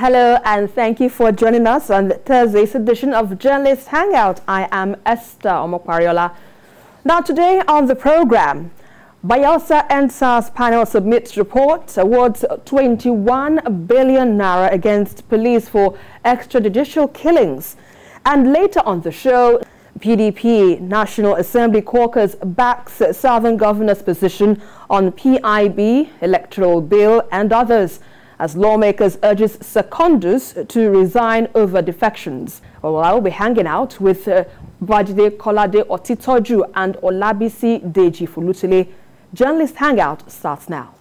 Hello and thank you for joining us on Thursday's edition of Journalists Hangout. I am Esther Omokwariola. Now today on the program, Bayelsa NSAS panel submits report, awards 21 billion naira against police for extrajudicial killings. And later on the show, PDP National Assembly Caucus backs Southern Governor's position on PIB, electoral bill and others, as lawmakers urges Secondus to resign over defections. Well, I'll be hanging out with Bajide Kolade Otitoju and Olabisi Deji Fulutile. Journalist Hangout starts now.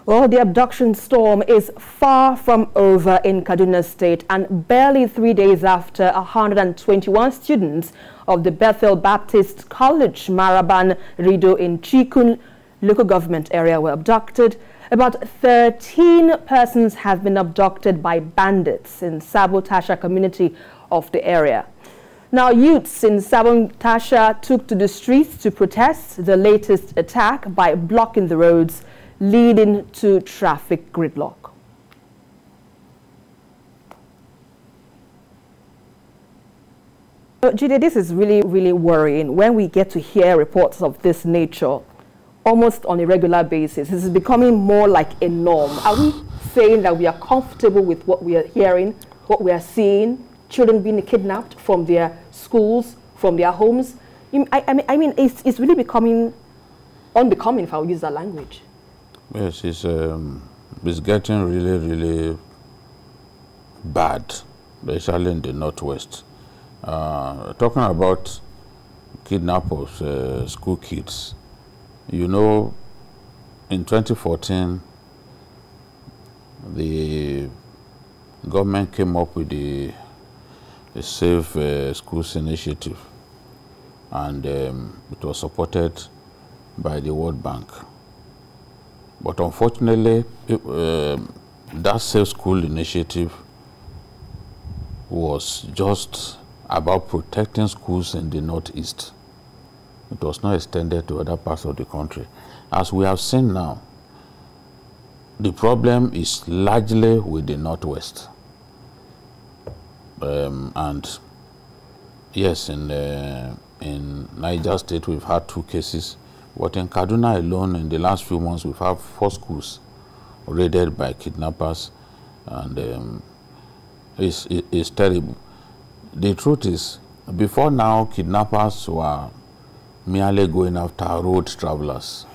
Well, the abduction storm is far from over in Kaduna State, and barely 3 days after 121 students of the Bethel Baptist College, Maraban Rido in Chikun local government area were abducted, about 13 persons have been abducted by bandits in Sabo Tasha community of the area. Now, youths in Sabo Tasha took to the streets to protest the latest attack by blocking the roads, leading to traffic gridlock. Jide, this is really worrying when we get to hear reports of this nature almost on a regular basis. This is becoming more like a norm. Are we saying that we are comfortable with what we are hearing, what we are seeing, children being kidnapped from their schools, from their homes? I mean, it's really becoming unbecoming, if I'll use that language. Yes, it's getting really bad, especially in the Northwest. Talking about kidnap of school kids, you know, in 2014, the government came up with the Safe Schools Initiative, and it was supported by the World Bank. But unfortunately, that Safe School Initiative was just about protecting schools in the Northeast. It was not extended to other parts of the country. As we have seen now, the problem is largely with the Northwest. And yes, in Niger State, we've had 2 cases. But in Kaduna alone, in the last few months, we've had 4 schools raided by kidnappers, and it's terrible. The truth is, before now, kidnappers were merely going after road travelers.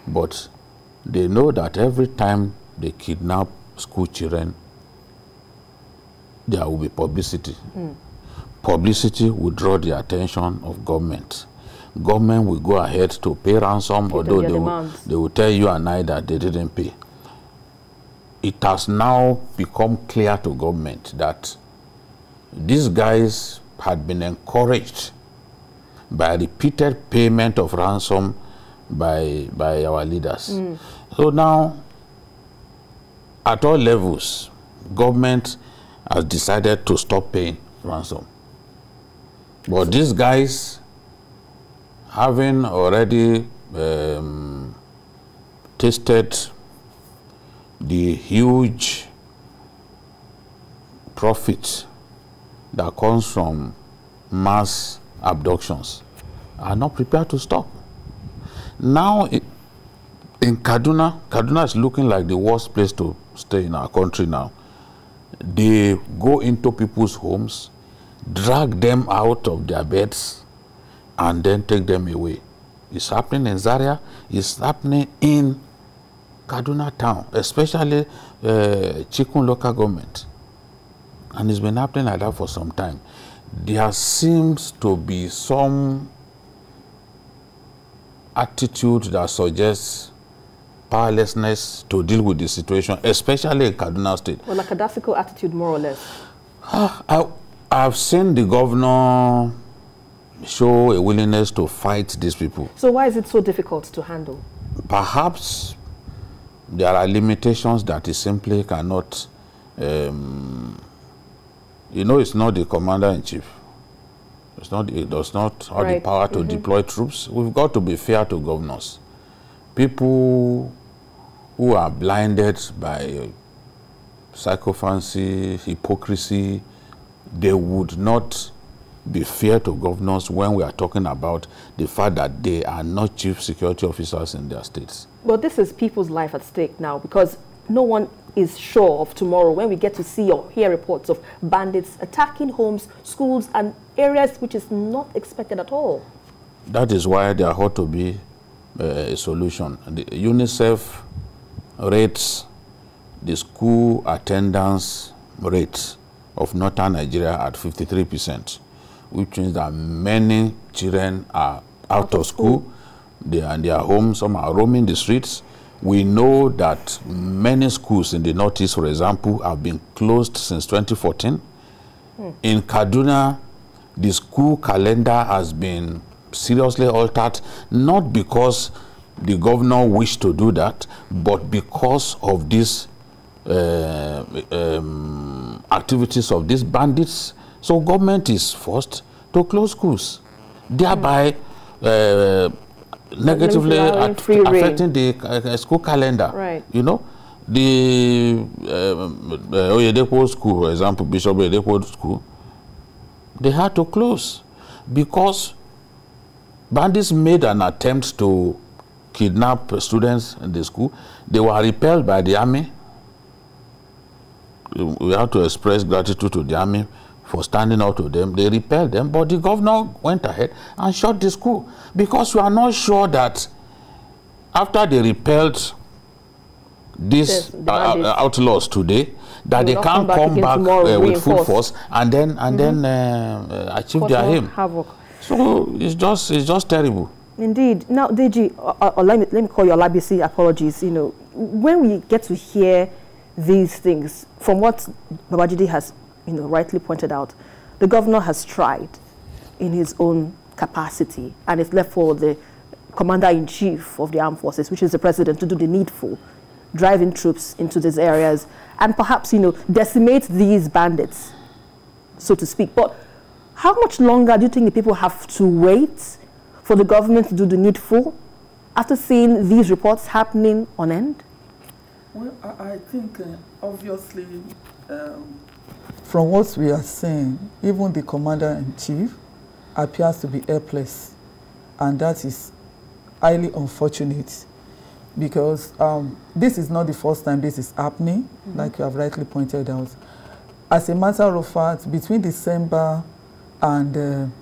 But they know that every time they kidnap school children, there will be publicity. Publicity will draw the attention of government. Government will go ahead to pay ransom, although they will tell you and I that they didn't pay. It has now become clear to government that these guys had been encouraged by repeated payment of ransom by our leaders. So now, at all levels, government has decided to stop paying ransom. But these guys, having already tasted the huge profit that comes from mass abductions, are not prepared to stop. Now, in Kaduna is looking like the worst place to stay in our country now. They go into people's homes, drag them out of their beds, and then take them away. It's happening in Zaria, it's happening in Kaduna town, especially Chikun local government. And it's been happening like that for some time. There seems to be some attitude that suggests powerlessness to deal with the situation, especially in Kaduna State. Well, like a Gaddafi attitude, more or less. I've seen the governor show a willingness to fight these people. So why is it so difficult to handle? Perhaps there are limitations that he simply cannot, you know, it's not the commander-in-chief. It does not have the power to deploy troops. We've got to be fair to governors. people who are blinded by sycophancy, hypocrisy, they would not be fair to governors when we are talking about the fact that they are not chief security officers in their states. But this is people's life at stake now, because no one is sure of tomorrow when we get to see or hear reports of bandits attacking homes, schools, and areas which is not expected at all. That is why there ought to be a solution. The UNICEF rates the school attendance rate of northern Nigeria at 53%, which means that many children are out of school. They are in their homes, some are roaming the streets. We know that many schools in the Northeast, for example, have been closed since 2014. In Kaduna, the school calendar has been seriously altered, not because the governor wished to do that, but because of these activities of these bandits. So government is forced to close schools, thereby negatively affecting the school calendar. Right. You know, the Oyedepo school, for example, Bishop Oyedepo school, they had to close because bandits made an attempt to kidnap students in the school. They were repelled by the army. We have to express gratitude to the army for standing out to them. They repelled them, but the governor went ahead and shut the school because we are not sure that after they repelled these outlaws today, that they can't come back with full force and then achieve their aim. Havoc. So it's just terrible. Indeed. Now, Deji, let me call your Labisi apologies. You know, when we get to hear these things, from what Babajide has, rightly pointed out, the governor has tried in his own capacity, and it's left for the commander-in-chief of the armed forces, which is the president, to do the needful, driving troops into these areas, and perhaps, decimate these bandits, so to speak. But how much longer do you think the people have to wait for the government to do the needful after seeing these reports happening on end? Well, I think, obviously, from what we are seeing, even the commander-in-chief appears to be helpless. And that is highly unfortunate because this is not the first time this is happening, like you have rightly pointed out. As a matter of fact, between December and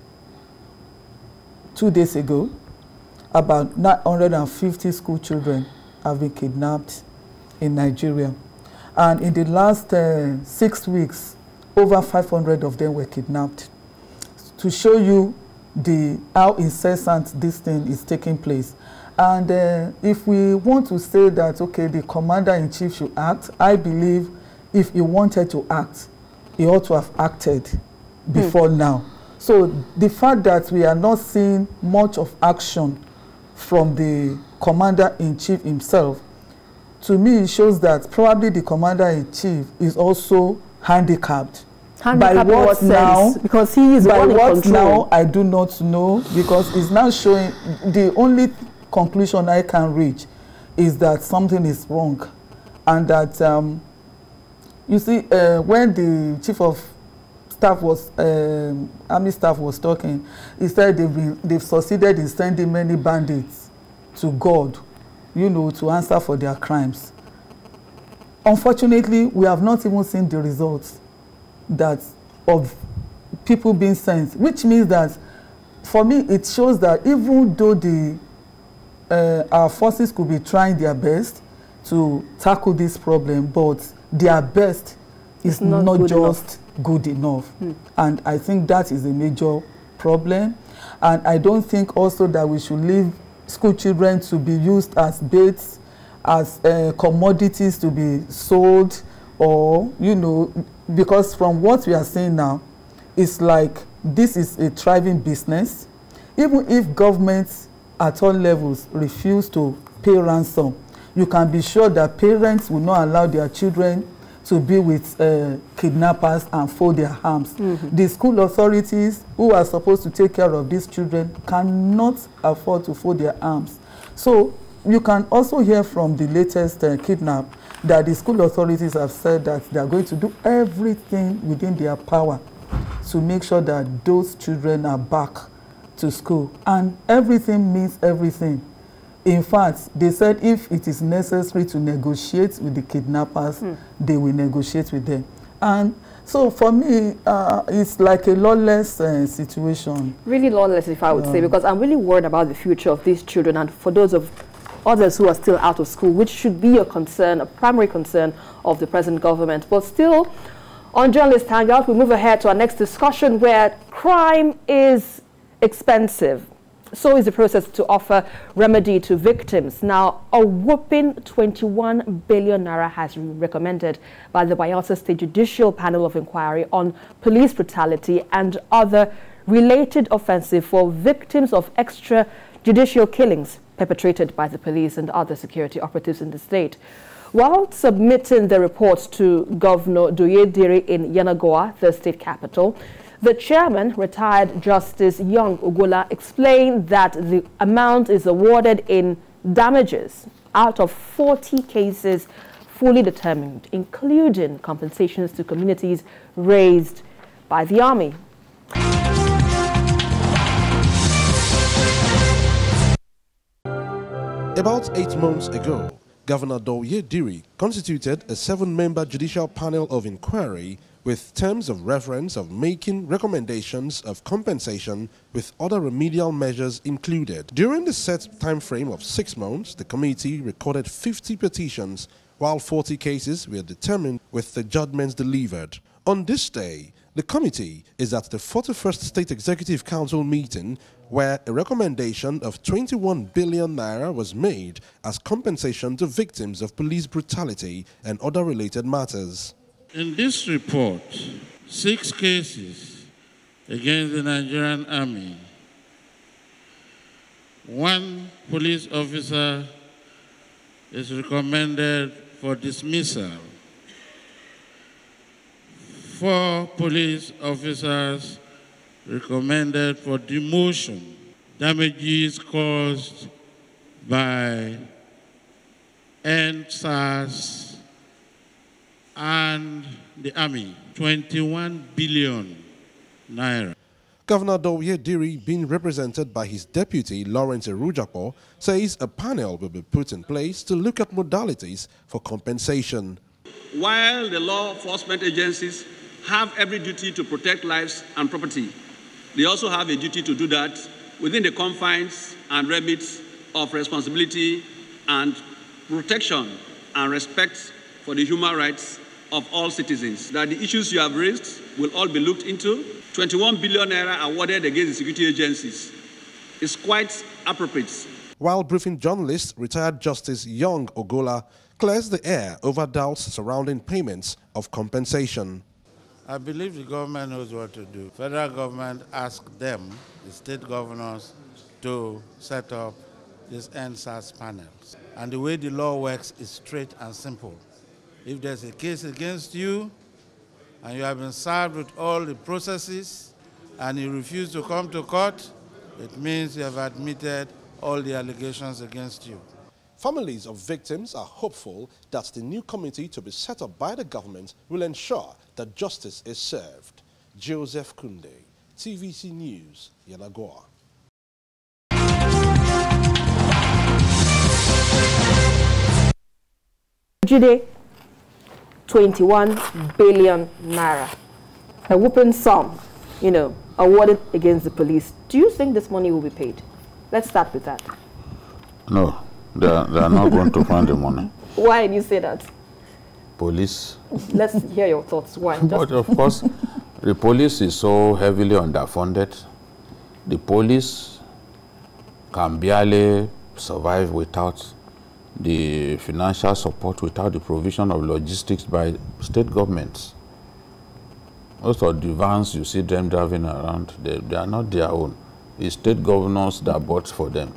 2 days ago, about 950 school children have been kidnapped in Nigeria. And in the last 6 weeks, over 500 of them were kidnapped. To show you how incessant this thing is taking place. And if we want to say that, okay, the commander-in-chief should act, I believe if he wanted to act, he ought to have acted before now. So the fact that we are not seeing much of action from the commander-in-chief himself, to me, it shows that probably the commander-in-chief is also handicapped. By what now? Because he is by what now, I do not know, because it's now showing, the only conclusion I can reach is that something is wrong. And that, you see, when the chief of staff was, army staff was talking, he said they've succeeded in sending many bandits to God, to answer for their crimes. Unfortunately, we have not even seen the results of people being sent, which means that, for me, it shows that even though our forces could be trying their best to tackle this problem, but their best is not just good enough. And I think that is a major problem. And I don't think also that we should leave school children to be used as baits, as commodities to be sold, or, because from what we are seeing now, it's like this is a thriving business. Even if governments at all levels refuse to pay ransom, you can be sure that parents will not allow their children to be with kidnappers and fold their arms. The school authorities who are supposed to take care of these children cannot afford to fold their arms. So you can also hear from the latest kidnap that the school authorities have said that they are going to do everything within their power to make sure that those children are back to school. And everything means everything. In fact, they said if it is necessary to negotiate with the kidnappers, they will negotiate with them. And so for me, it's like a lawless situation. Really lawless, if I would say, because I'm really worried about the future of these children and for those of others who are still out of school, which should be a concern, a primary concern of the present government. But still, on Journalists Hangout, we move ahead to our next discussion where crime is expensive. So is the process to offer remedy to victims. Now, a whopping 21 billion naira has been recommended by the Bayelsa State Judicial Panel of Inquiry on police brutality and other related offenses for victims of extrajudicial killings perpetrated by the police and other security operatives in the state. While submitting the reports to Governor Doyediri in Yenagoa, the state capital, the chairman, retired Justice Young Ogola, explained that the amount is awarded in damages out of 40 cases fully determined, including compensations to communities raised by the army. About 8 months ago, Governor Doyediri constituted a 7-member judicial panel of inquiry with terms of reference of making recommendations of compensation with other remedial measures included. During the set time frame of 6 months, the committee recorded 50 petitions, while 40 cases were determined with the judgments delivered. On this day, the committee is at the 41st State Executive Council meeting, where a recommendation of 21 billion naira was made as compensation to victims of police brutality and other related matters. In this report, 6 cases against the Nigerian Army, 1 police officer is recommended for dismissal, 4 police officers recommended for demotion, damages caused by NSAS and the army, 21 billion naira. Governor Doyediri, being represented by his deputy Lawrence Erujapo, says a panel will be put in place to look at modalities for compensation. While the law enforcement agencies have every duty to protect lives and property, they also have a duty to do that within the confines and remits of responsibility and protection and respect for the human rights of all citizens. That the issues you have raised will all be looked into. 21 billion naira awarded against the security agencies is quite appropriate. While briefing journalists, retired Justice Young Ogola clears the air over doubts surrounding payments of compensation. I believe the government knows what to do. Federal government asked them, the state governors, to set up these NSAS panels. And the way the law works is straight and simple. If there's a case against you and you have been served with all the processes and you refuse to come to court, it means you have admitted all the allegations against you. Families of victims are hopeful that the new committee to be set up by the government will ensure that justice is served. Joseph Kunde, TVC News, Yenagoa. Jide, 21 billion naira, a whooping sum, awarded against the police. Do you think this money will be paid? Let's start with that. No, they are not going to find the money. Why do you say that? Police. Let's hear your thoughts. Why? But of course, the police is so heavily underfunded. The police can barely survive without the financial support, without the provision of logistics by state governments. Most of the vans you see them driving around, they are not their own. It's state governors that bought for them.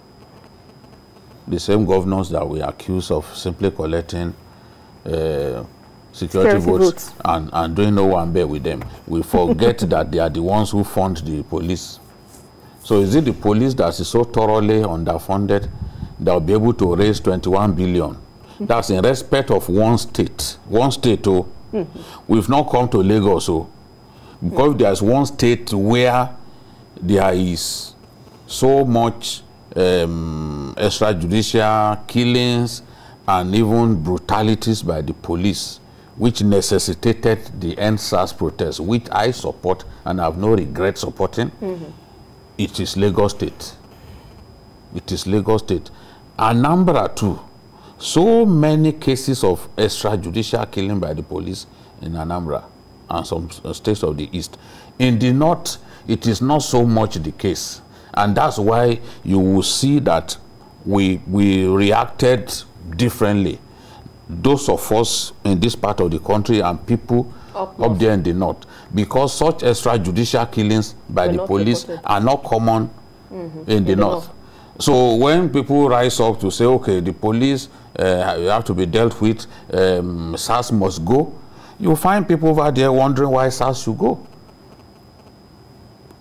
The same governors that we accuse of simply collecting security votes and doing no one bear with them. We forget that they are the ones who fund the police. So is it the police that is so thoroughly underfunded that will be able to raise 21 billion. That's in respect of one state. One state, oh. We've not come to Lagos, oh. Because there's one state where there is so much extrajudicial killings and even brutalities by the police, which necessitated the EndSARS protest, which I support and have no regret supporting. It is Lagos State. It is Lagos State. Anambra too. So many cases of extrajudicial killing by the police in Anambra and some states of the East. In the North, it is not so much the case. And that's why you will see that we reacted differently. Those of us in this part of the country and people up there in the North. Because such extrajudicial killings by the police are not common in the North. So when people rise up to say, okay, the police have to be dealt with, SARS must go, you find people over there wondering why SARS should go.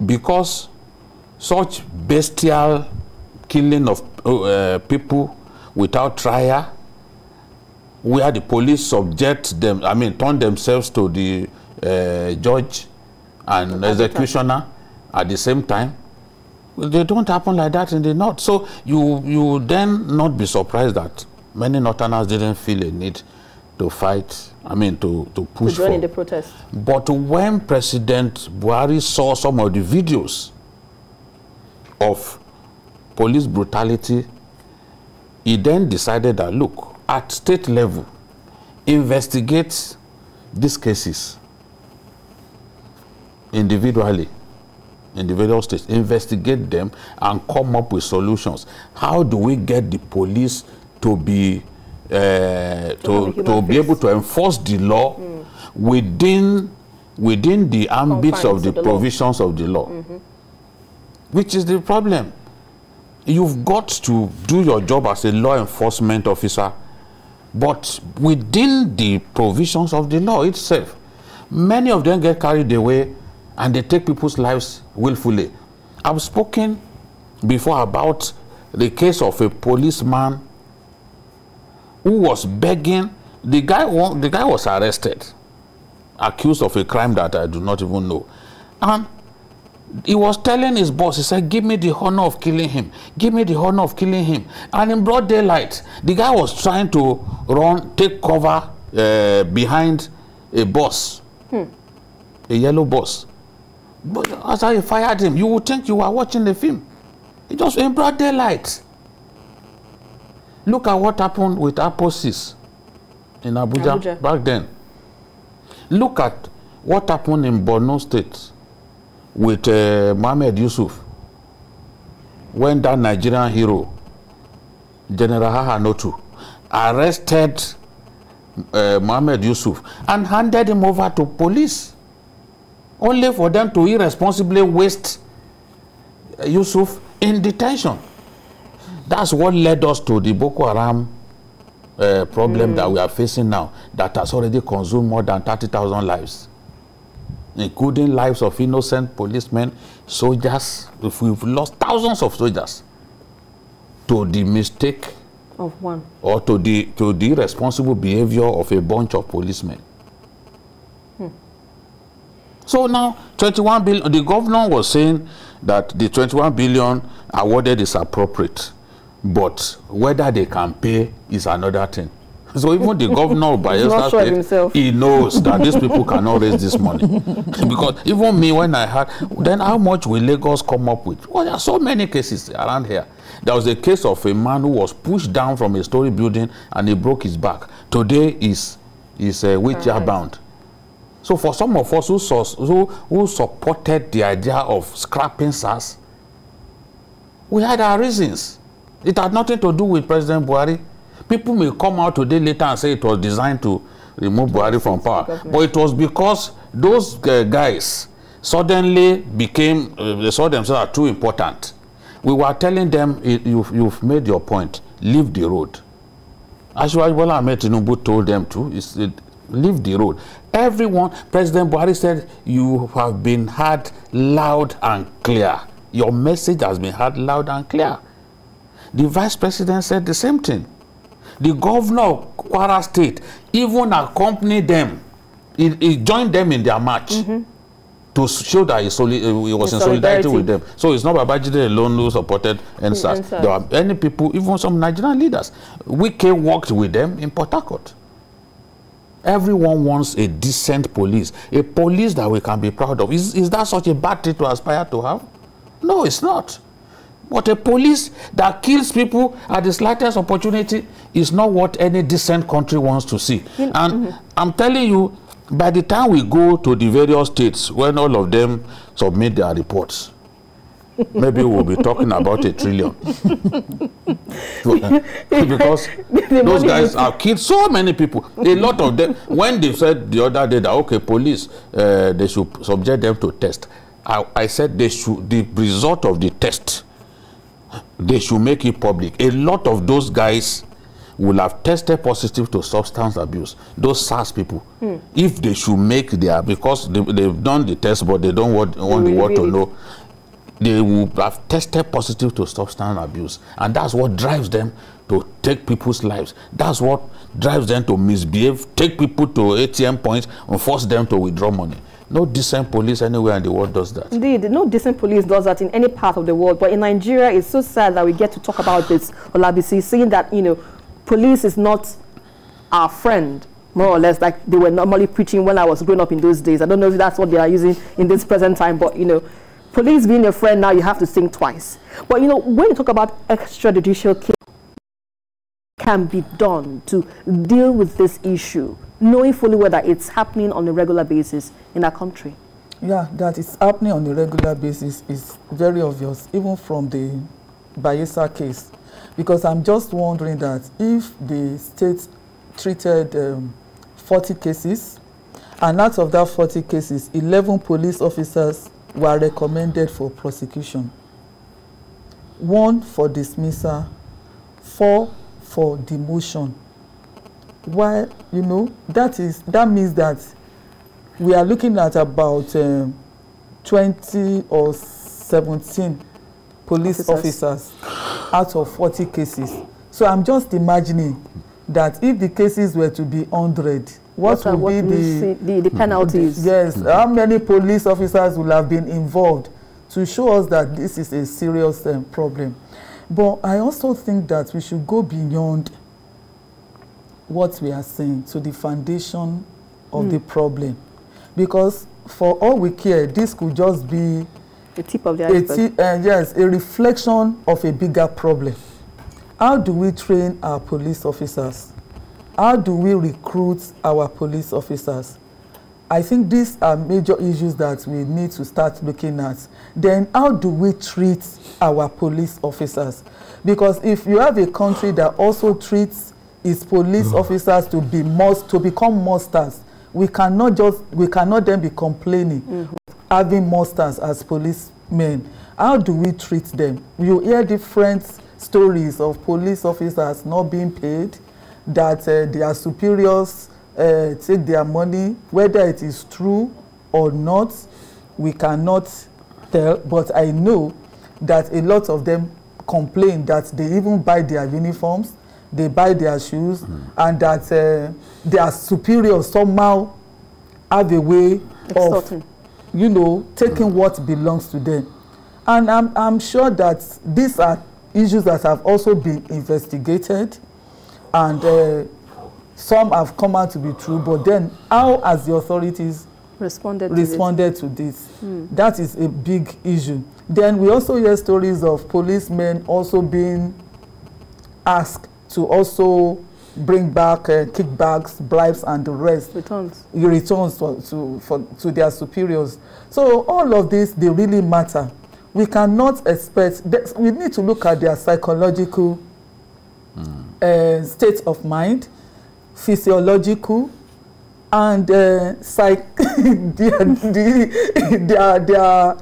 Because such bestial killing of people without trial, where the police subject them, turn themselves to the judge and executioner at the same time, well, they don't happen like that in the North. So you then not be surprised that many Northerners didn't feel a need to fight, to push to join in the protest. But when President Buhari saw some of the videos of police brutality, he then decided that, look, at state level, investigate these cases individually, individual states, investigate them and come up with solutions. How do we get the police to be to be able to enforce the law within the ambits of the provisions of the law? Which is the problem. You've got to do your job as a law enforcement officer, but within the provisions of the law itself. Many of them get carried away and they take people's lives willfully. I've spoken before about the case of a policeman who was begging. The guy was arrested, accused of a crime that I do not even know. And he was telling his boss, he said, give me the honor of killing him. Give me the honor of killing him. And in broad daylight, the guy was trying to take cover behind a bus, a yellow bus. But as I fired him, you would think you were watching the film. It was in broad daylight. Look at what happened with Aposis in Abuja back then. Look at what happened in Borno State with Mohammed Yusuf, when that Nigerian hero, General Hahanotu, arrested Mohammed Yusuf and handed him over to police, only for them to irresponsibly waste Yusuf in detention. That's what led us to the Boko Haram problem that we are facing now, that has already consumed more than 30,000 lives, including lives of innocent policemen, soldiers. If we've lost thousands of soldiers to the mistake of one, or to the irresponsible behavior of a bunch of policemen. So now 21 billion, the governor was saying that the 21 billion awarded is appropriate, but whether they can pay is another thing. So even the governor of Bayelsa State, he knows that these people cannot raise this money. Because even me, when I heard, then how much will Lagos come up with? Well, there are so many cases around here. There was a case of a man who was pushed down from a story building and he broke his back. Today is wheelchair bound. So for some of us who supported the idea of scrapping SARS, we had our reasons. It had nothing to do with President Buhari. People may come out today later and say it was designed to remove Buhari from power. But it was because those guys suddenly became, they saw themselves as too important. We were telling them, you've made your point, leave the road. Ashwaj Bola Ahmed Tinubu told them to, leave the road. Everyone, President Buhari said, you have been heard loud and clear. Your message has been heard loud and clear. The vice president said the same thing. The governor of Kwara State even accompanied them. He joined them in their march to show that he was in solidarity with them. So it's not Babajide alone who supported NSAS. There are many people, even some Nigerian leaders. Wike worked with them in Port Harcourt. Everyone wants a decent police, a police that we can be proud of. Is that such a bad thing to aspire to have? No, it's not. But a police that kills people at the slightest opportunity is not what any decent country wants to see. And I'm telling you, by the time we go to the various states, when all of them submit their reports, maybe we'll be talking about $1 trillion. Because those guys have killed so many people. A lot of them, when they said the other day that, okay, police, they should subject them to test. I said they should, the result of the test, they should make it public. A lot of those guys will have tested positive to substance abuse. Those SARS people, if they should make their, because they've done the test, but they don't want the world to know, they will have tested positive to substance abuse. And that's what drives them to take people's lives. That's what drives them to misbehave, take people to ATM points, and force them to withdraw money. No decent police anywhere in the world does that. Indeed, no decent police does that in any part of the world. But in Nigeria, it's so sad that we get to talk about this, Olabisi, saying that, you know, police is not our friend, more or less, like they were normally preaching when I was growing up in those days. I don't know if that's what they are using in this present time, but, you know, police being a friend, now you have to think twice. But, you know, when you talk about extrajudicial cases, can be done to deal with this issue, knowing fully whether it's happening on a regular basis in our country? Yeah, that it's happening on a regular basis is very obvious, even from the Bayelsa case. Because I'm just wondering that if the state treated 40 cases, and out of that 40 cases, 11 police officers were recommended for prosecution, 1 for dismissal, 4 for demotion. Why, you know, that means that we are looking at about 20 or 17 police officers out of 40 cases. So I'm just imagining that if the cases were to be 100, what would be the penalties? Yes, how many police officers will have been involved to show us that this is a serious problem. But I also think that we should go beyond what we are saying to the foundation of the problem. Because for all we care, this could just be the tip of the iceberg. Yes, a reflection of a bigger problem. How do we train our police officers? How do we recruit our police officers? I think these are major issues that we need to start looking at. Then how do we treat our police officers? Because if you have a country that also treats its police officers to become monsters, we cannot then be complaining having monsters as policemen. How do we treat them? You hear different stories of police officers not being paid, that their superiors take their money. Whether it is true or not, we cannot tell, but I know that a lot of them complain that they even buy their uniforms, they buy their shoes, and that their superiors somehow have a way of, you know, taking what belongs to them. And I'm sure that these are issues that have also been investigated, and some have come out to be true, but then how has the authorities responded to this? That is a big issue. Then we also hear stories of policemen also being asked to also bring back kickbacks, bribes, and the rest. Returns to their superiors. So all of this, they really matter. We cannot expect, we need to look at their psychological state of mind, physiological, and their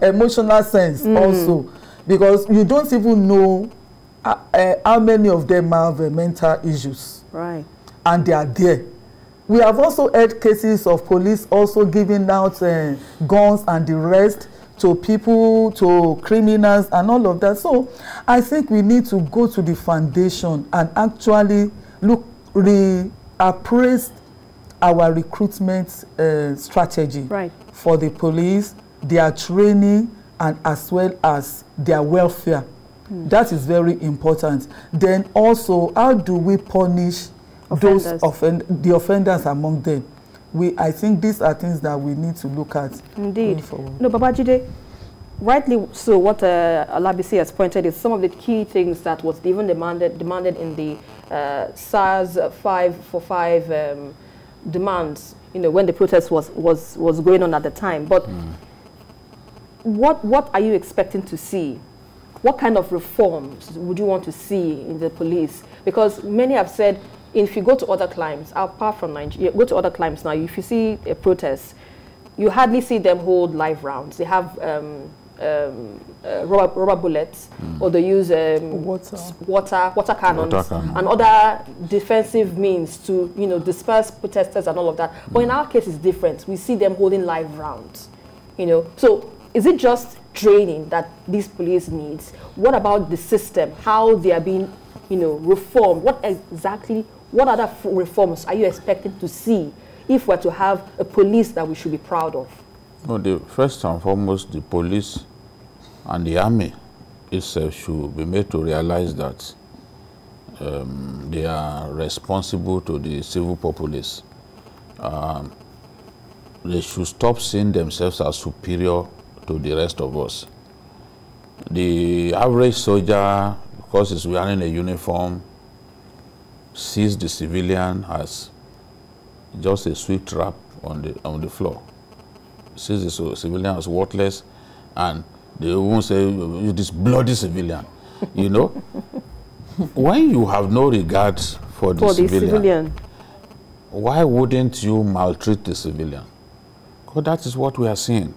emotional sense also, because you don't even know how many of them have mental issues, right? And they are there. We have also heard cases of police also giving out guns and the rest to people, to criminals, and all of that. So I think we need to go to the foundation and actually reappraise our recruitment strategy for the police, their training, and as well as their welfare. That is very important. Then also, how do we punish offenders, the offenders among them? I think these are things that we need to look at. Indeed. No, Babajide, rightly so, what Alabisi has pointed is some of the key things that was even demanded in the SARS 545 demands, you know, when the protest was going on at the time. But what are you expecting to see? What kind of reforms would you want to see in the police? Because many have said, if you go to other climes, apart from Nigeria, go to other climes now, if you see a protest, you hardly see them hold live rounds. They have rubber bullets, or they use water cannons and other defensive means to, you know, disperse protesters and all of that. But in our case, it's different. We see them holding live rounds, you know. So is it just training that these police needs? What about the system? How they are being, you know, reformed? What other reforms are you expecting to see if we're to have a police that we should be proud of? No, first and foremost, the police and the army itself should be made to realize that they are responsible to the civil populace. They should stop seeing themselves as superior to the rest of us. The average soldier, because he's wearing a uniform, sees the civilian as just a sweet trap on the floor. Sees the civilian as worthless, and they won't say, this bloody civilian. You know, when you have no regard for the civilian, why wouldn't you maltreat the civilian? Because that is what we are seeing.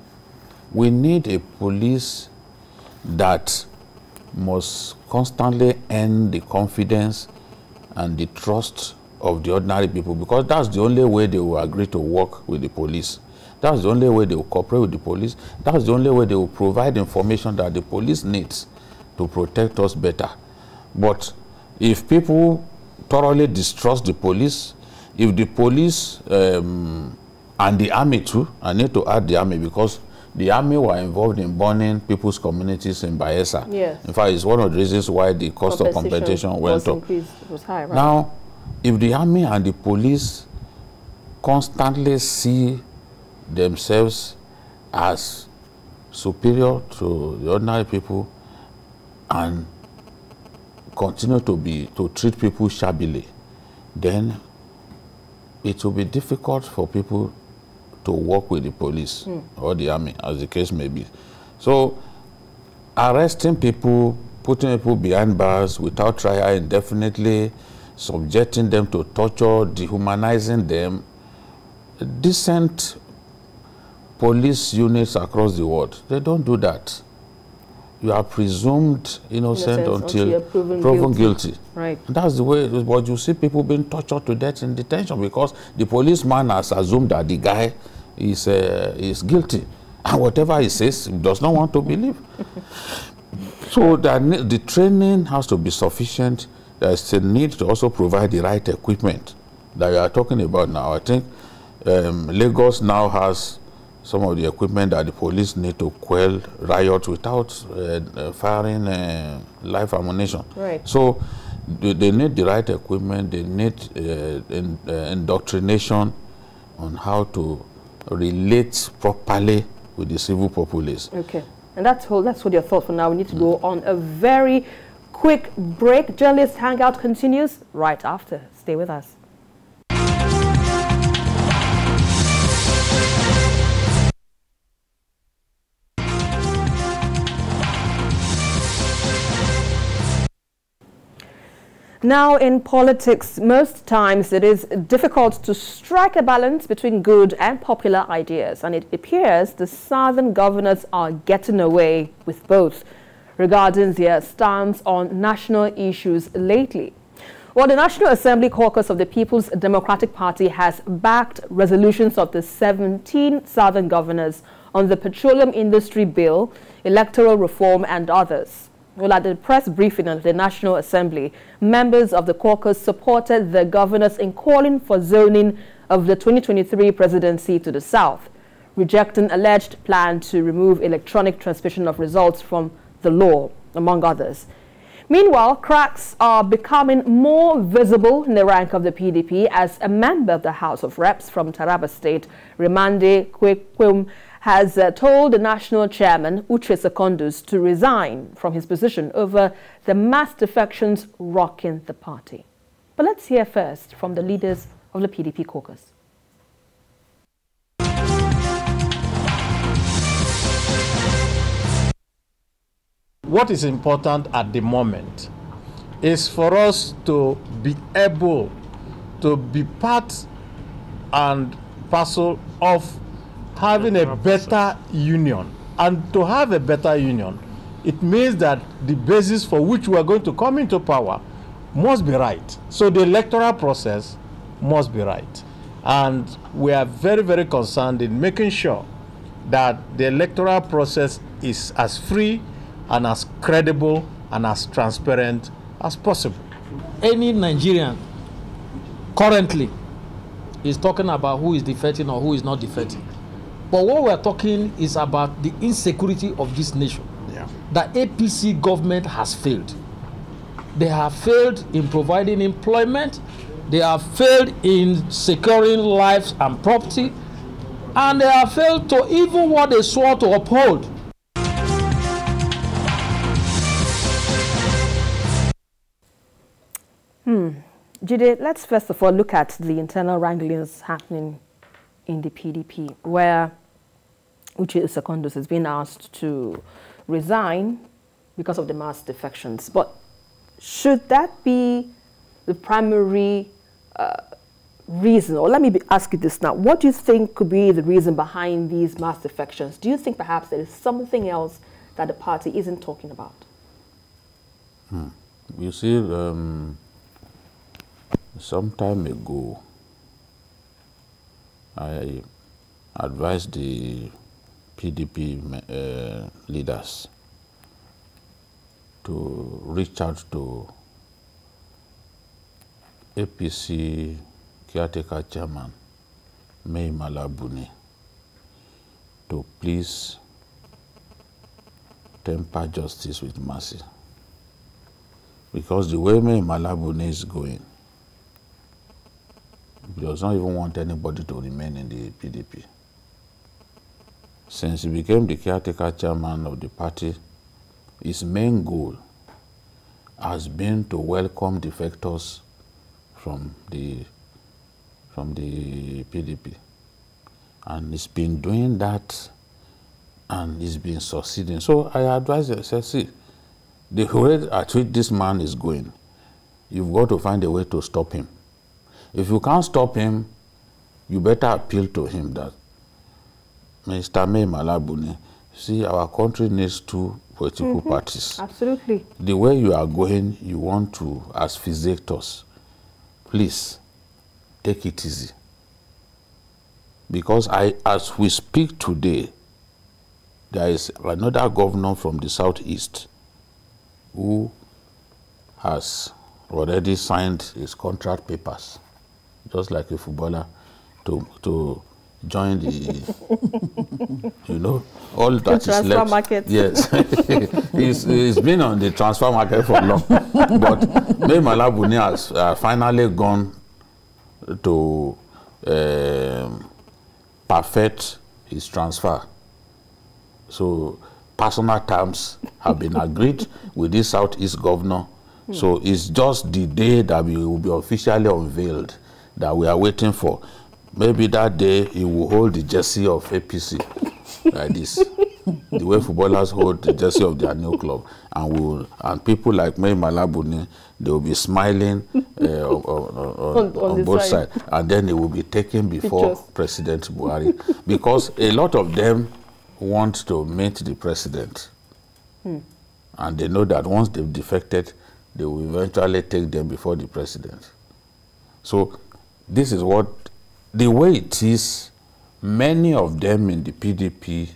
We need a police that must constantly earn the confidence and the trust of the ordinary people, because that's the only way they will agree to work with the police. That's the only way they will cooperate with the police. That's the only way they will provide information that the police needs to protect us better. But if people thoroughly distrust the police, if the police and the army too, I need to add the army, because the army were involved in burning people's communities in Bayelsa. Yes. In fact, it's one of the reasons why the cost of compensation went up. Was high, right? Now, if the army and the police constantly see themselves as superior to the ordinary people and continue to treat people shabbily, then it will be difficult for people to work with the police or the army, as the case may be. So, arresting people, putting people behind bars without trial indefinitely, subjecting them to torture, dehumanizing them, decent police units across the world, they don't do that. You are presumed innocent until you're proven guilty. Right. And that's the way it is. But you see people being tortured to death in detention because the policeman has assumed that the guy is guilty. And whatever he says, he does not want to believe. So the training has to be sufficient. There's a need to also provide the right equipment that we are talking about now. I think Lagos now has some of the equipment that the police need to quell riots without firing live ammunition. Right. So they need the right equipment. They need indoctrination on how to relate properly with the civil populace. Okay, and that's what your thought for now. We need to go on a very quick break. Journalists Hangout continues right after. Stay with us. Now, in politics, most times it is difficult to strike a balance between good and popular ideas, and it appears the southern governors are getting away with both regarding their stance on national issues lately. Well, the National Assembly Caucus of the People's Democratic Party has backed resolutions of the 17 southern governors on the Petroleum Industry Bill, electoral reform, and others. Well, at the press briefing at the National Assembly, members of the caucus supported the governors in calling for zoning of the 2023 presidency to the south, rejecting alleged plan to remove electronic transmission of results from the law, among others. Meanwhile, cracks are becoming more visible in the rank of the PDP as a member of the House of Reps from Taraba State, Remande Kwekwem, has told the national chairman, Uche Secondus, to resign from his position over the mass defections rocking the party. But let's hear first from the leaders of the PDP caucus. What is important at the moment is for us to be able to be part and parcel of having a better union. And to have a better union, it means that the basis for which we are going to come into power must be right. So the electoral process must be right. And we are very, very concerned in making sure that the electoral process is as free and as credible and as transparent as possible. Any Nigerian currently is talking about who is defecting or who is not defecting. But what we're talking is about the insecurity of this nation. Yeah. The APC government has failed. They have failed in providing employment. They have failed in securing lives and property. And they have failed to even what they swore to uphold. Jide, let's first of all look at the internal wranglings happening in the PDP, where Uche Secondus has been asked to resign because of the mass defections. But should that be the primary reason? Or let me ask you this now. What do you think could be the reason behind these mass defections? Do you think perhaps there is something else that the party isn't talking about? You see, some time ago, I advised the PDP leaders to reach out to APC caretaker chairman, Mai Malabuni, to please temper justice with mercy. Because the way Mai Malabuni is going, he does not even want anybody to remain in the PDP. Since he became the caretaker chairman of the party, his main goal has been to welcome defectors from the PDP. And he's been doing that and he's been succeeding. So I advise you, say, see, the way at which this man is going, you've got to find a way to stop him. If you can't stop him, you better appeal to him that, Mr. Mai Malabuni, see, our country needs two political parties. Absolutely. The way you are going, you want to asphyxiate us. Please, take it easy. Because as we speak today, there is another governor from the southeast who has already signed his contract papers, just like a footballer, to join the, you know, all that is left. Transfer market. Yes. he's been on the transfer market for long. But Mai Malabuni has finally gone to perfect his transfer. So personal terms have been agreed with this Southeast governor. So it's just the day that we will be officially unveiled that we are waiting for. Maybe that day he will hold the jersey of APC like this, the way footballers hold the jersey of their new club, and people like Mai Malabuni, they will be smiling on both sides, and then it will be taken before President Buhari, because a lot of them want to meet the president, and they know that once they've defected, they will eventually take them before the president. So this is what, the way it is, many of them in the PDP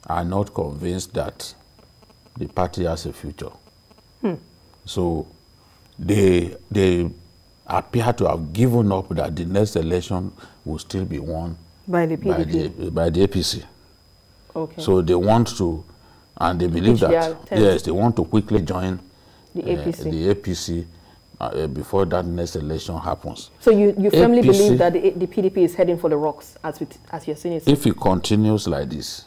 are not convinced that the party has a future. So they appear to have given up that the next election will still be won by the PDP. By the APC. Okay. So they want to, and they believe that, yes, they want to quickly join the APC before that next election happens. So you firmly believe that the PDP is heading for the rocks, as you're saying it? If it continues like this,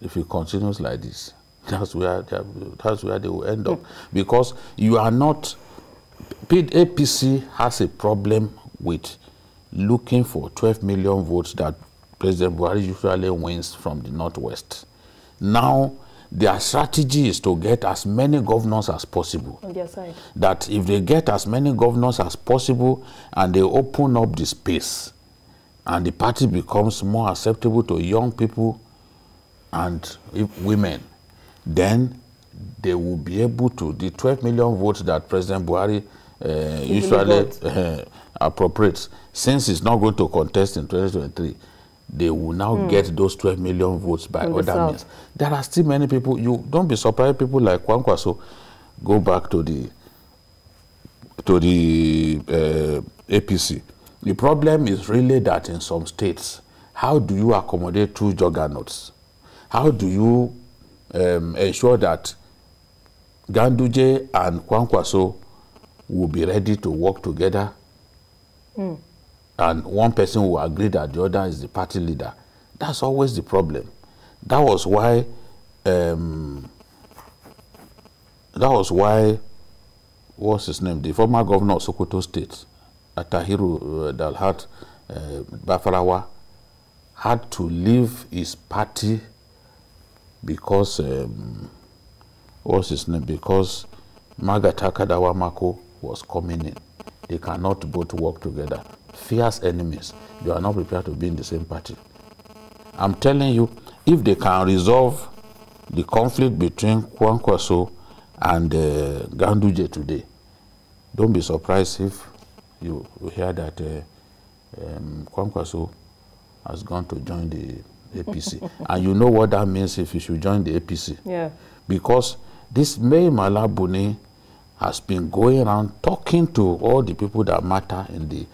that's where they will end up. Because you are not, APC has a problem with looking for 12 million votes that President Buhari usually wins from the Northwest. Now, their strategy is to get as many governors as possible. On their side. That if they get as many governors as possible and they open up the space and the party becomes more acceptable to young people and women, then they will be able to, the 12 million votes that President Buhari usually appropriates, since he's not going to contest in 2023, they will now get those 12 million votes by other means. There are still many people, you don't be surprised, people like Kwankwaso go back to the APC. The problem is really that in some states, how do you accommodate two juggernauts? How do you ensure that Ganduje and Kwankwaso will be ready to work together? And one person will agree that the other is the party leader? That's always the problem. That was why what's his name? The former governor of Sokoto State, Atahiru Dalhat Bafarawa, had to leave his party because what's his name? Because Magataka Dawamako was coming in. They cannot both work together. Fierce enemies. They are not prepared to be in the same party. I'm telling you, if they can resolve the conflict between Kwankwaso and Ganduje today, don't be surprised if you hear that Kwankwaso has gone to join the APC. And you know what that means if you should join the APC. Yeah. Because this Mai Mala Buni has been going around talking to all the people that matter in the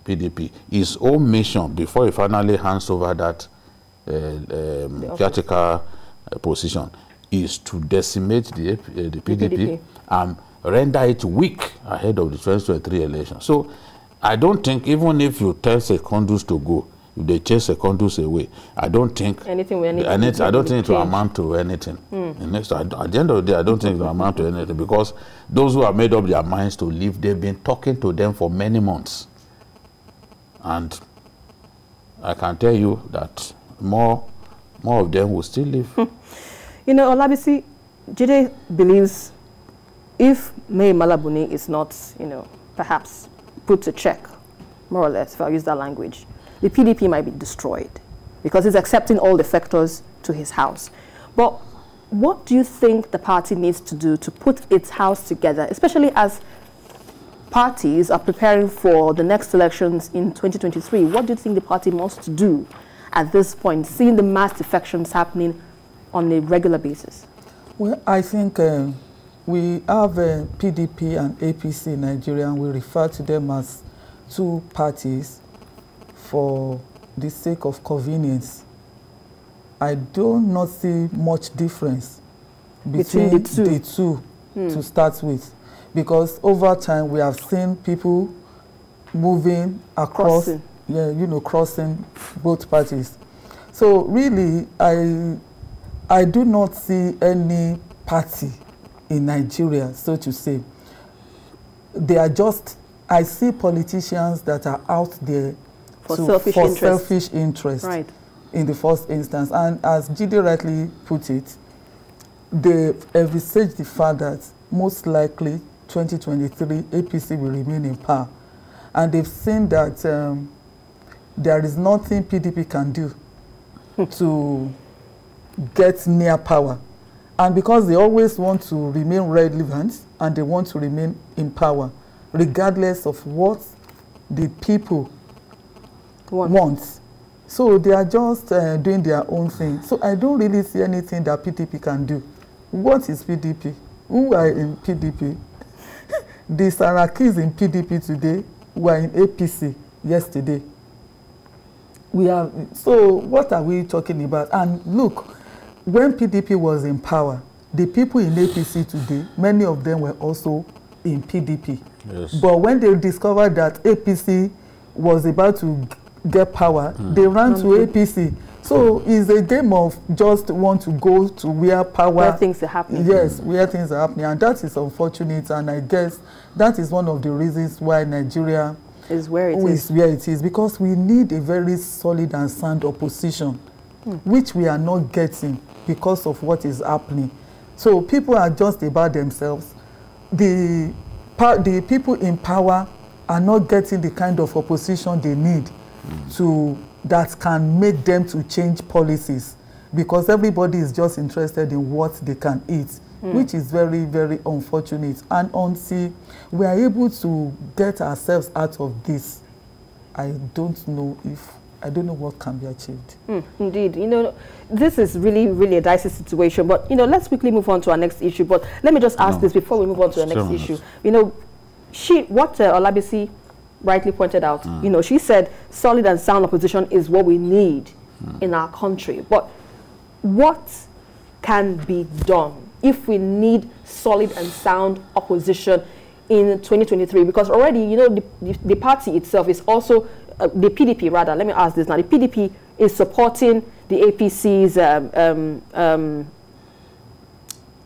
PDP. His own mission, before he finally hands over that theatrical position, is to decimate the PDP and render it weak ahead of the 2023 election. So I don't think, even if you tell Secondus to go, if they chase Secondus away, I don't think I don't think it will amount to anything. At the end of the day, I don't think it will amount to anything, because those who have made up their minds to leave, they've been talking to them for many months. And I can tell you that more of them will still leave. You know, Olabisi, Jide believes if Mai Mala Buni is not, perhaps put to check, more or less, if I use that language, the PDP might be destroyed because he's accepting all the factors to his house. But what do you think the party needs to do to put its house together, especially as parties are preparing for the next elections in 2023? What do you think the party must do at this point, seeing the mass defections happening on a regular basis? Well, I think we have PDP and APC in Nigeria, and we refer to them as two parties for the sake of convenience. I do not see much difference between the two to start with, because over time we have seen people moving across, crossing both parties. So really, I do not see any party in Nigeria, so to say. They are just, I see politicians that are out there for selfish interest, right, in the first instance. And as Jide rightly put it, they envisage the fact that most likely 2023 APC will remain in power. And they've seen that there is nothing PDP can do to get near power. And because they always want to remain relevant and they want to remain in power, regardless of what the people want, So they are just doing their own thing. So I don't really see anything that PDP can do. What is PDP? Who are in PDP? The Sarakis in PDP today were in APC yesterday. So what are we talking about? And look, when PDP was in power, the people in APC today, many of them were also in PDP. Yes. But when they discovered that APC was about to get power, they ran to APC. So it's a game of just want to go to where power... Where things are happening. Yes, where things are happening. And that is unfortunate. And I guess that is one of the reasons why Nigeria is where it is. Because we need a very solid and sound opposition, which we are not getting because of what is happening. So people are just about themselves. The people in power are not getting the kind of opposition they need that can make them to change policies, because everybody is just interested in what they can eat, which is very, very unfortunate. And until we are able to get ourselves out of this, I don't know what can be achieved. Indeed. You know, this is really, really a dicey situation. But, you know, let's quickly move on to our next issue. But let me just ask this before we move on to the next issue. You know, what Olabisi rightly pointed out, you know, she said solid and sound opposition is what we need in our country. But what can be done if we need solid and sound opposition in 2023? Because already, you know, the party itself is also, the PDP rather, let me ask this now, the PDP is supporting the APC's,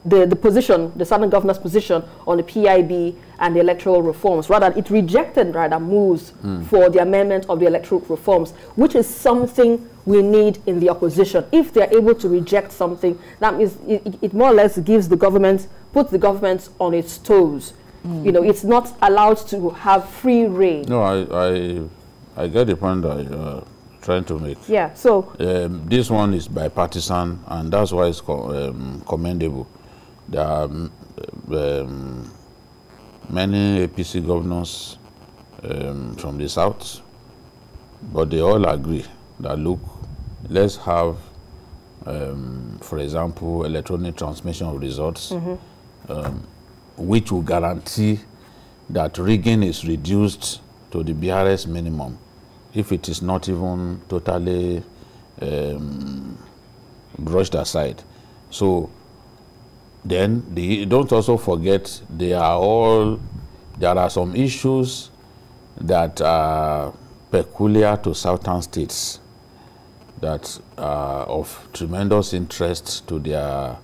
the position, the Southern Governor's position on the PIB and the electoral reforms. Rather, it rejected moves for the amendment of the electoral reforms, which is something we need in the opposition. If they're able to reject something, that means it more or less gives the government, puts the government on its toes. You know, it's not allowed to have free reign. No, I get the point that you're trying to make. Yeah, so... this one is bipartisan, and that's why it's commendable. There are many APC governors from the south, but they all agree that, look, let's have, for example, electronic transmission of results, which will guarantee that rigging is reduced to the BRS minimum, if it is not even totally brushed aside. So then don't also forget there are some issues that are peculiar to southern states that are of tremendous interest to their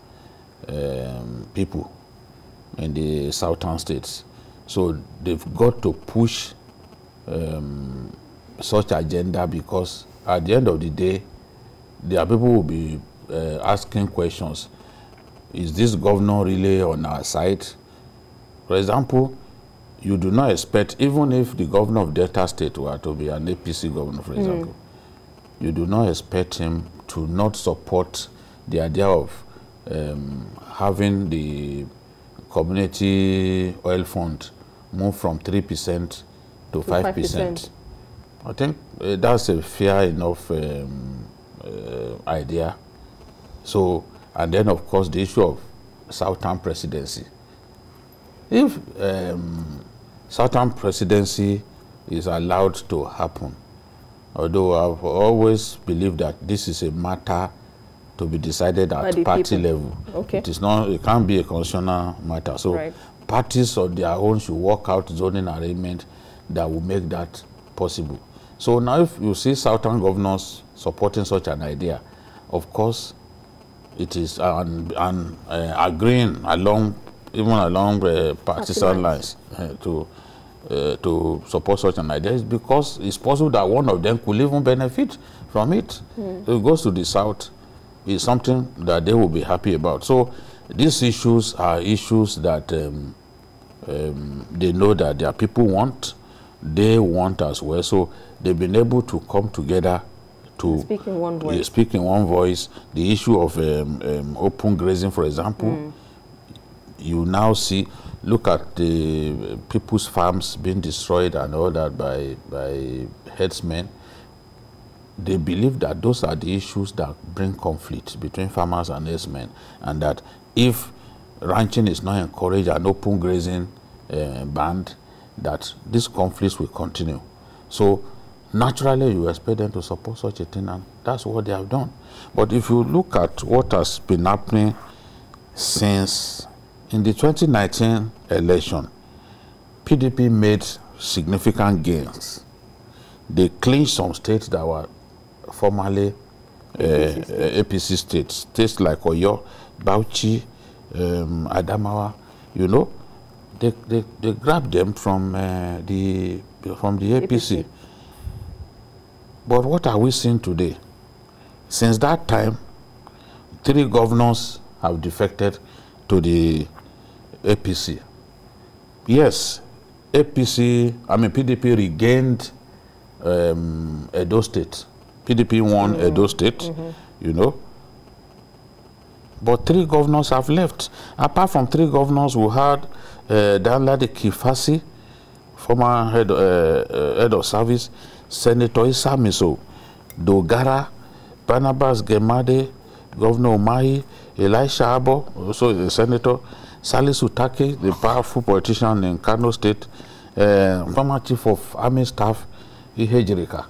people in the southern states. So they've got to push such agenda, because at the end of the day, their people will be asking questions. Is this governor really on our side? For example, you do not expect, even if the governor of Delta State were to be an APC governor, for example, you do not expect him to not support the idea of having the community oil fund move from 3% to 5%. I think that's a fair enough idea. So, and then of course the issue of Southern presidency. If Southern presidency is allowed to happen, although I've always believed that this is a matter to be decided at party level. Okay. It is not, it can't be a constitutional matter. So parties on their own should work out zoning arrangement that will make that possible. So now if you see Southern governors supporting such an idea, of course it is agreeing along, even along partisan lines to support such an idea, is because it's possible that one of them could even benefit from it. If it goes to the south, is something that they will be happy about. So these issues are issues that they know that their people want, they want as well. So they've been able to come together to speak in one voice. Speak in one voice. The issue of open grazing, for example, you now see, look at the people's farms being destroyed and all that by herdsmen. they believe that those are the issues that bring conflict between farmers and herdsmen, and that if ranching is not encouraged and open grazing banned, that these conflicts will continue. So naturally you expect them to support such a thing, and that's what they have done. But if you look at what has been happening since in the 2019 election, PDP made significant gains. They clinched some states that were formerly APC states. States like Oyo, Bauchi, Adamawa, you know, they grabbed them from the APC. But what are we seeing today? Since that time, 3 governors have defected to the APC. Yes, PDP regained Edo State. PDP won Edo State, you know. But 3 governors have left. Apart from 3 governors, we had Danladi Kifasi, former head of service, Senator Issa Miso, Dogara, Barnabas Gemade, Governor Umahi, Elisha Abo, also a senator, Salisu Take, the powerful politician in Kano State, former chief of army staff, Ihejirika.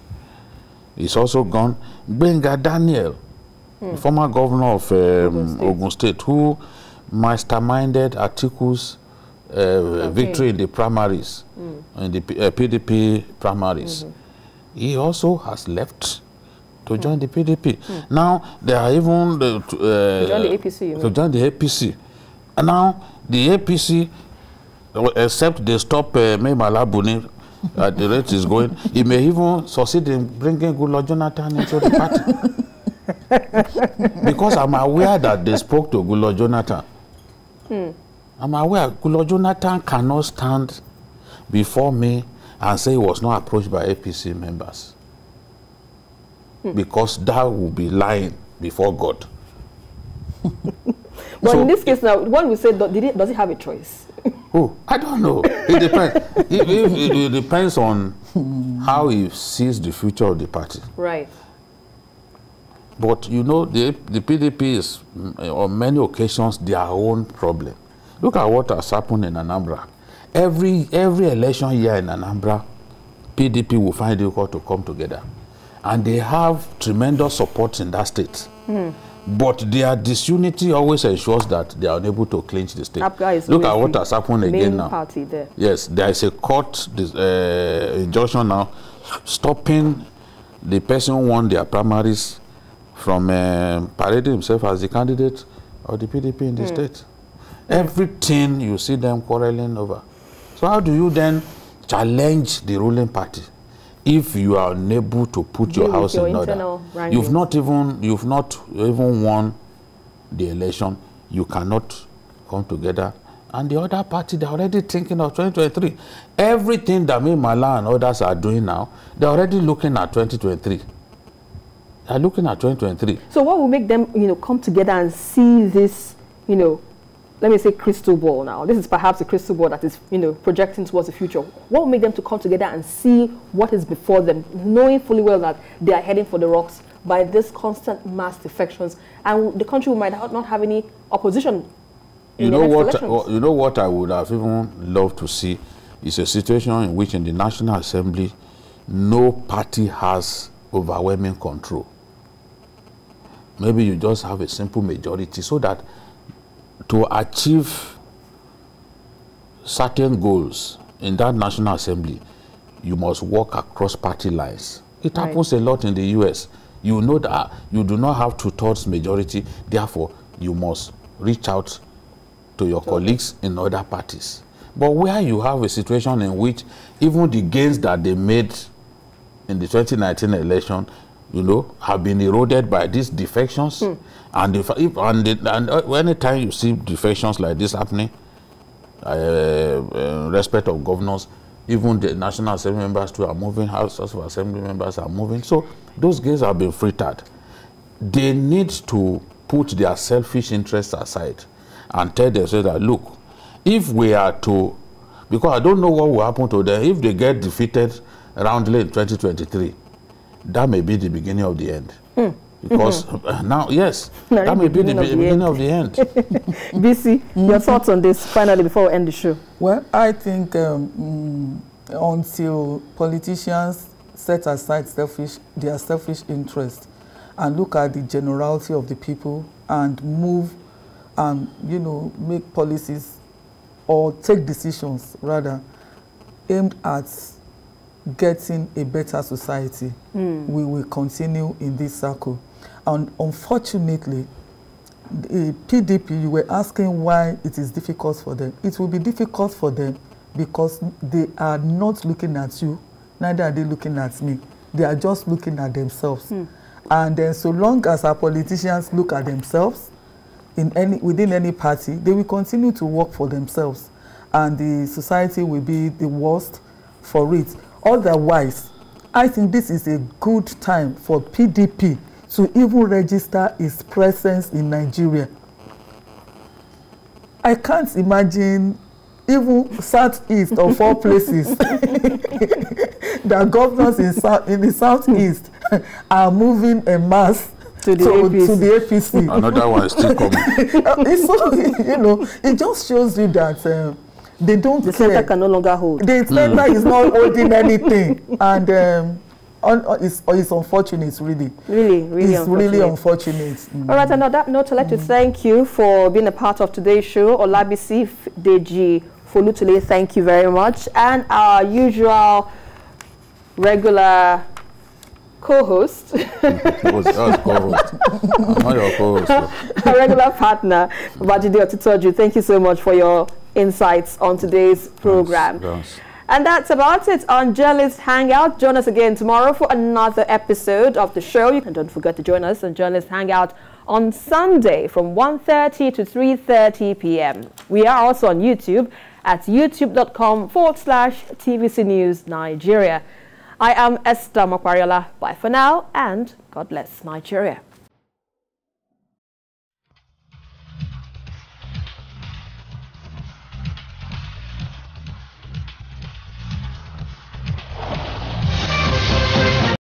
He's also gone. Benga Daniel, former governor of Ogun State, who masterminded Atiku's victory in the primaries, in the PDP primaries. He also has left to join the PDP. Now, they are even to join the APC. To join the APC. And now, the APC, except they stop Maimala Buni at the rate is going, he may even succeed in bringing Goodluck Jonathan into the party. Because I'm aware that they spoke to Goodluck Jonathan. I'm aware Goodluck Jonathan cannot stand before me and say he was not approached by APC members. Because that will be lying before God. But so in this case now, one will say, does he have a choice? Oh, I don't know. It depends. It depends on how he sees the future of the party. Right. But you know, the PDP is on many occasions their own problem. Look at what has happened in Anambra. Every election year in Anambra, PDP will find it difficult to come together. And they have tremendous support in that state. But their disunity always ensures that they are unable to clinch the state. Look at what has happened again now. Party there. Yes, there is a court injunction now stopping the person who won their primaries from parading himself as the candidate of the PDP in the state. Everything you see them quarreling over. So how do you then challenge the ruling party if you are unable to put your house in order? You've not even won the election. You cannot come together. And the other party, they're already thinking of 2023. Everything that Mala and others are doing now, they're already looking at 2023. They're looking at 2023. So what will make them, come together and see this, let me say crystal ball now. This is perhaps a crystal ball that is, projecting towards the future. What will make them to come together and see what is before them, knowing fully well that they are heading for the rocks by this constant mass defections, and the country might not have any opposition in the next elections? You know what I would have even loved to see is a situation in which in the National Assembly, no party has overwhelming control. Maybe you just have a simple majority so that to achieve certain goals in that National Assembly, you must work across party lines. It happens a lot in the US. You know that you do not have 2/3 majority, therefore you must reach out to your colleagues in other parties. But where you have a situation in which even the gains that they made in the 2019 election, have been eroded by these defections, and anytime you see defections like this happening, respect of governors, even the National Assembly members too are moving, House of Assembly members are moving. So those gains have been frittered. They need to put their selfish interests aside and tell themselves that, look, if we are to, because I don't know what will happen to them if they get defeated roundly in 2023, that may be the beginning of the end. Because now, yes, that may be the beginning of the end. BC, your thoughts on this finally before we end the show? Well, I think until politicians set aside their selfish interest and look at the generality of the people and move and, you know, make policies or take decisions, rather, aimed at getting a better society, we will continue in this circle. And unfortunately, the PDP, you were asking why it is difficult for them. It will be difficult for them because they are not looking at you, neither are they looking at me. They are just looking at themselves. And then so long as our politicians look at themselves within any party, they will continue to work for themselves. And the society will be the worst for it. Otherwise, I think this is a good time for PDP to even register its presence in Nigeria. I can't imagine even Southeast of all places that governors in the Southeast are moving en masse to the APC. Another one is still coming. So, you know, it just shows you that they don't care. The center can no longer hold. The center is not holding anything. And it's unfortunate, really. Really unfortunate. Really unfortunate. All right, and on that note, I'd like to thank you for being a part of today's show. Olabisi Deji Folutule, thank you very much. And our usual regular co-host. Co-host. I'm not your co-host. Our regular partner, Bajide Otitoju, thank you so much for your insights on today's program. Yes. And that's about it on Journalists Hangout. Join us again tomorrow for another episode of the show. And don't forget to join us on Journalists Hangout on Sunday from 1:30 to 3:30 p.m. We are also on YouTube at youtube.com/TVC News Nigeria. I am Esther Makwariola. Bye for now, and God bless Nigeria.